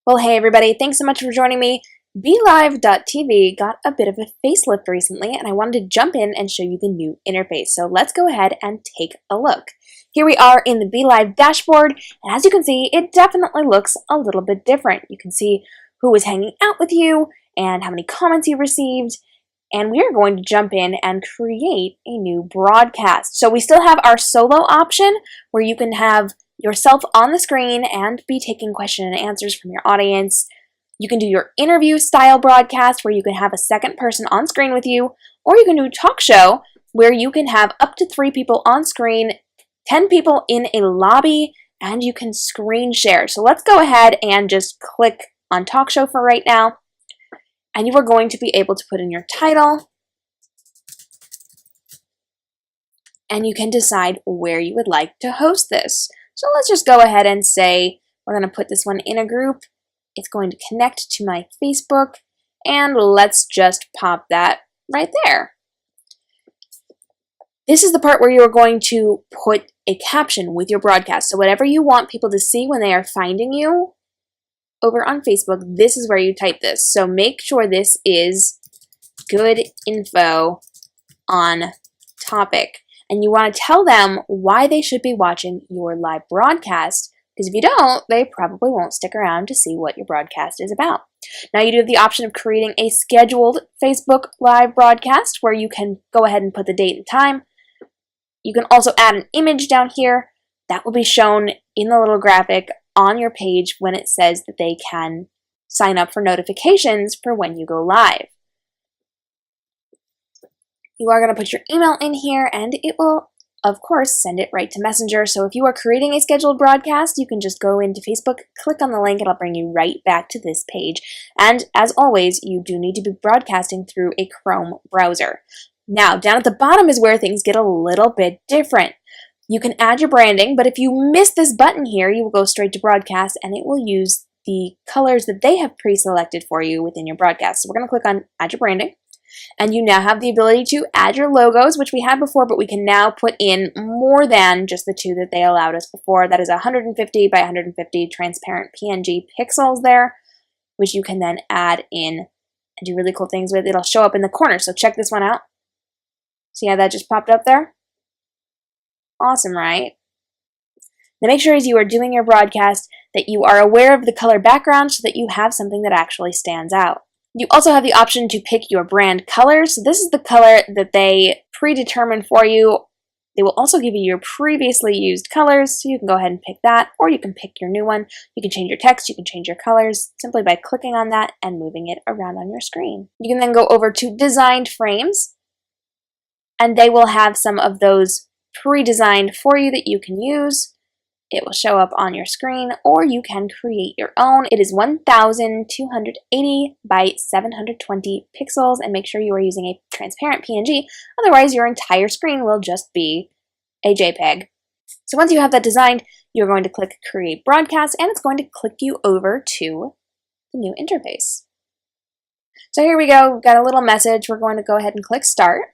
Well, hey everybody, thanks so much for joining me. BeLive.tv got a bit of a facelift recently, and I wanted to jump in and show you the new interface. So let's go ahead and take a look. Here we are in the BeLive Dashboard, and as you can see, it definitely looks a little bit different. You can see who was hanging out with you and how many comments you received, and we are going to jump in and create a new broadcast. So we still have our solo option where you can have yourself on the screen and be taking question and answers from your audience. You can do your interview style broadcast where you can have a second person on screen with you, or you can do a talk show where you can have up to 3 people on screen, 10 people in a lobby, and you can screen share. So let's go ahead and just click on talk show for right now. And you are going to be able to put in your title, and you can decide where you would like to host this. So let's just go ahead and say we're going to put this one in a group. It's going to connect to my Facebook, and let's just pop that right there. This is the part where you're going to put a caption with your broadcast. So whatever you want people to see when they are finding you over on Facebook, this is where you type this. So make sure this is good info on topic. And you want to tell them why they should be watching your live broadcast, because if you don't, they probably won't stick around to see what your broadcast is about. Now you do have the option of creating a scheduled Facebook live broadcast where you can go ahead and put the date and time. You can also add an image down here that will be shown in the little graphic on your page when it says that they can sign up for notifications for when you go live. You are going to put your email in here, and it will, of course, send it right to Messenger. So if you are creating a scheduled broadcast, you can just go into Facebook, click on the link, it'll bring you right back to this page. And as always, you do need to be broadcasting through a Chrome browser. Now, down at the bottom is where things get a little bit different. You can add your branding, but if you miss this button here, you will go straight to broadcast, and it will use the colors that they have pre-selected for you within your broadcast. So we're going to click on Add Your Branding. And you now have the ability to add your logos, which we had before, but we can now put in more than just the 2 that they allowed us before. That is 150 by 150 transparent PNG pixels there, which you can then add in and do really cool things with. It'll show up in the corner, so check this one out. See how that just popped up there? Awesome, right? Now make sure as you are doing your broadcast that you are aware of the color background so that you have something that actually stands out. You also have the option to pick your brand color. So this is the color that they predetermined for you. They will also give you your previously used colors, so you can go ahead and pick that, or you can pick your new one. You can change your text, you can change your colors simply by clicking on that and moving it around on your screen. You can then go over to designed frames, and they will have some of those pre-designed for you that you can use. It will show up on your screen, or you can create your own. It is 1280 by 720 pixels, and make sure you are using a transparent PNG, otherwise your entire screen will just be a JPEG. So once you have that designed, you're going to click Create Broadcast, and it's going to click you over to the new interface. So here we go, we've got a little message. We're going to go ahead and click Start.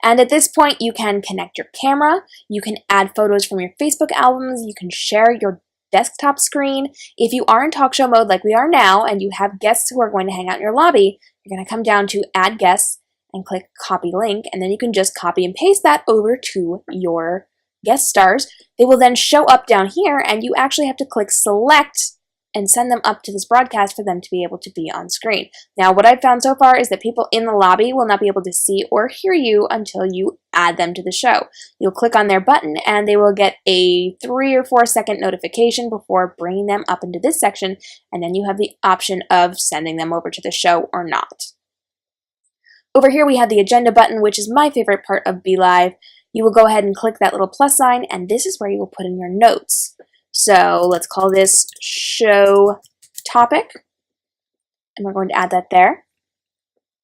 And at this point, you can connect your camera, you can add photos from your Facebook albums, you can share your desktop screen. If you are in talk show mode like we are now, and you have guests who are going to hang out in your lobby, you're going to come down to Add Guests and click Copy Link, and then you can just copy and paste that over to your guest stars. They will then show up down here, and you actually have to click Select and send them up to this broadcast for them to be able to be on screen. Now, what I've found so far is that people in the lobby will not be able to see or hear you until you add them to the show. You'll click on their button, and they will get a 3 or 4 second notification before bringing them up into this section, and then you have the option of sending them over to the show or not. Over here, we have the agenda button, which is my favorite part of BeLive. You will go ahead and click that little plus sign, and this is where you will put in your notes. So let's call this show topic, and we're going to add that there.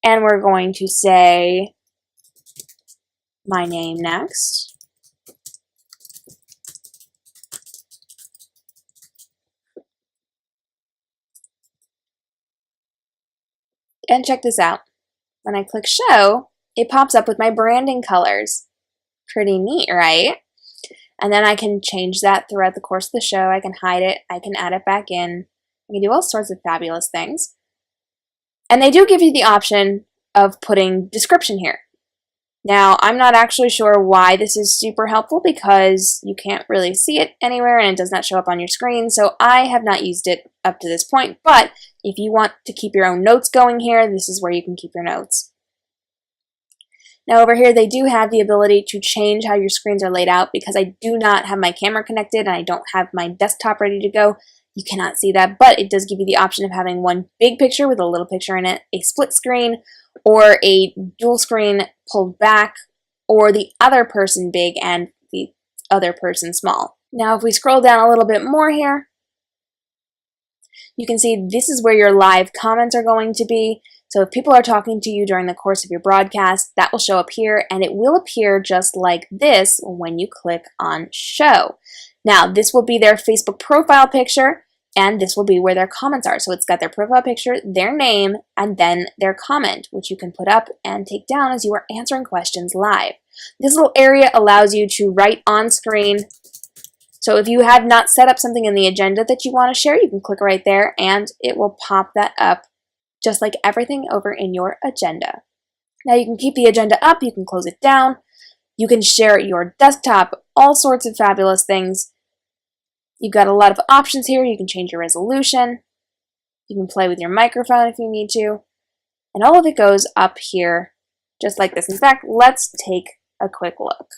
And we're going to say my name next. And check this out. When I click show, it pops up with my branding colors. Pretty neat, right? And then I can change that throughout the course of the show. I can hide it. I can add it back in. You can do all sorts of fabulous things. And they do give you the option of putting description here. Now, I'm not actually sure why this is super helpful because you can't really see it anywhere and it does not show up on your screen, so I have not used it up to this point, but if you want to keep your own notes going here, this is where you can keep your notes. Now over here, they do have the ability to change how your screens are laid out because I do not have my camera connected and I don't have my desktop ready to go. You cannot see that, but it does give you the option of having one big picture with a little picture in it, a split screen, or a dual screen pulled back, or the other person big and the other person small. Now if we scroll down a little bit more here, you can see this is where your live comments are going to be. So if people are talking to you during the course of your broadcast, that will show up here, and it will appear just like this when you click on show. Now this will be their Facebook profile picture, and this will be where their comments are. So it's got their profile picture, their name, and then their comment, which you can put up and take down as you are answering questions live. This little area allows you to write on screen. So if you have not set up something in the agenda that you want to share, you can click right there and it will pop that up just like everything over in your agenda. Now you can keep the agenda up, you can close it down, you can share your desktop, all sorts of fabulous things. You've got a lot of options here. You can change your resolution. You can play with your microphone if you need to. And all of it goes up here just like this. In fact, let's take a quick look.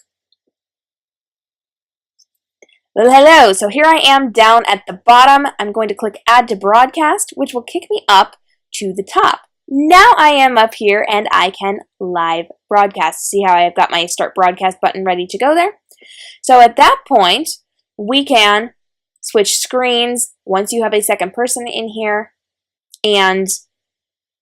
Well, hello. So here I am down at the bottom. I'm going to click Add to Broadcast, which will kick me up to the top. Now I am up here and I can live broadcast. See how I've got my Start Broadcast button ready to go there? So at that point, we can switch screens once you have a second person in here, and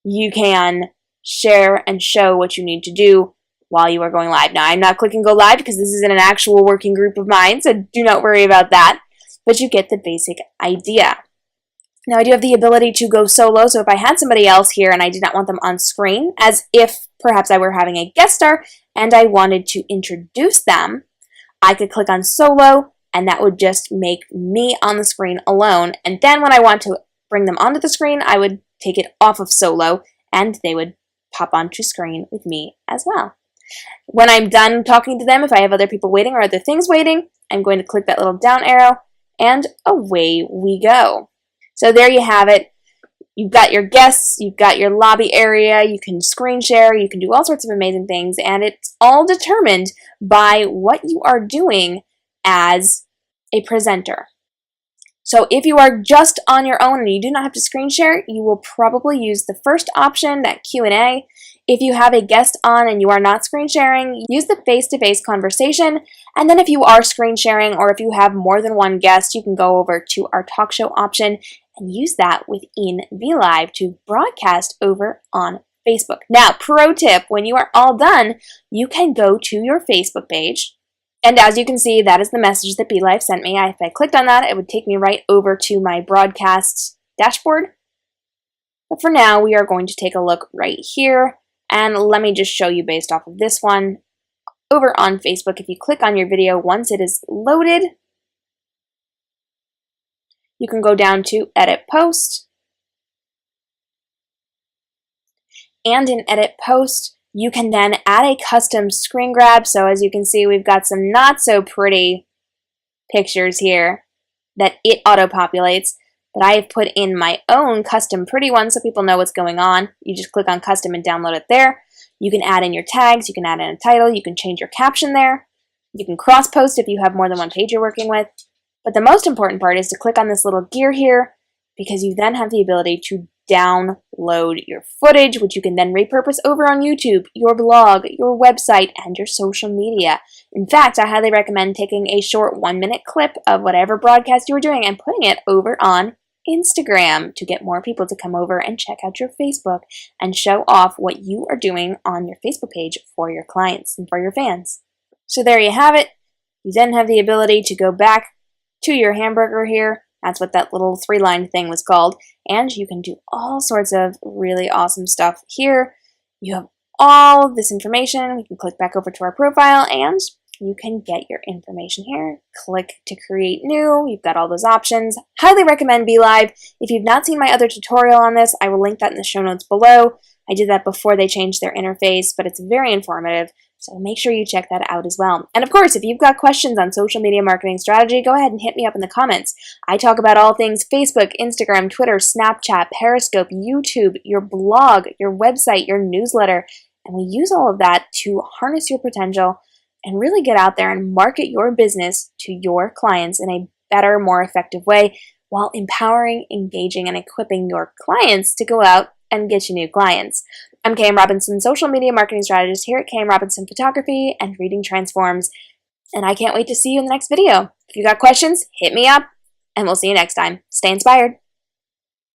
you can share and show what you need to do while you are going live. Now, I'm not clicking go live because this isn't an actual working group of mine, so do not worry about that, but you get the basic idea. Now, I do have the ability to go solo, so if I had somebody else here and I did not want them on screen, as if perhaps I were having a guest star and I wanted to introduce them, I could click on solo, and that would just make me on the screen alone. And then when I want to bring them onto the screen, I would take it off of solo, and they would pop onto screen with me as well. When I'm done talking to them, if I have other people waiting or other things waiting, I'm going to click that little down arrow, and away we go. So there you have it. You've got your guests, you've got your lobby area, you can screen share, you can do all sorts of amazing things, and it's all determined by what you are doing as a presenter. So if you are just on your own and you do not have to screen share, you will probably use the first option, that Q&A. If you have a guest on and you are not screen sharing, use the face-to-face conversation. And then if you are screen sharing or if you have more than one guest, you can go over to our talk show option and use that within BeLive to broadcast over on Facebook. Now, pro tip, when you are all done, you can go to your Facebook page. And as you can see, that is the message that BeLive sent me. If I clicked on that, it would take me right over to my broadcast dashboard. But for now, we are going to take a look right here. And let me just show you based off of this one. Over on Facebook, if you click on your video, once it is loaded, you can go down to Edit Post. And in Edit Post, you can then add a custom screen grab. So as you can see, we've got some not so pretty pictures here that it auto-populates, but I have put in my own custom pretty one so people know what's going on. You just click on custom and download it there. You can add in your tags, you can add in a title, you can change your caption there. You can cross-post if you have more than one page you're working with. But the most important part is to click on this little gear here, because you then have the ability to download your footage, which you can then repurpose over on YouTube, your blog, your website, and your social media. In fact, I highly recommend taking a short 1-minute clip of whatever broadcast you were doing and putting it over on Instagram to get more people to come over and check out your Facebook and show off what you are doing on your Facebook page for your clients and for your fans. So there you have it. You then have the ability to go back to your hamburger here. That's what that little 3-line thing was called. And you can do all sorts of really awesome stuff here. You have all of this information. We can click back over to our profile and you can get your information here. Click to create new. You've got all those options. Highly recommend BeLive. If you've not seen my other tutorial on this, I will link that in the show notes below. I did that before they changed their interface, but it's very informative, so make sure you check that out as well. And of course, if you've got questions on social media marketing strategy, go ahead and hit me up in the comments. I talk about all things Facebook, Instagram, Twitter, Snapchat, Periscope, YouTube, your blog, your website, your newsletter, and we use all of that to harness your potential and really get out there and market your business to your clients in a better, more effective way while empowering, engaging, and equipping your clients to go out and get you new clients. I'm KM Robinson, social media marketing strategist here at KM Robinson Photography and Reading Transforms, and I can't wait to see you in the next video. If you got questions, hit me up, and we'll see you next time. Stay inspired.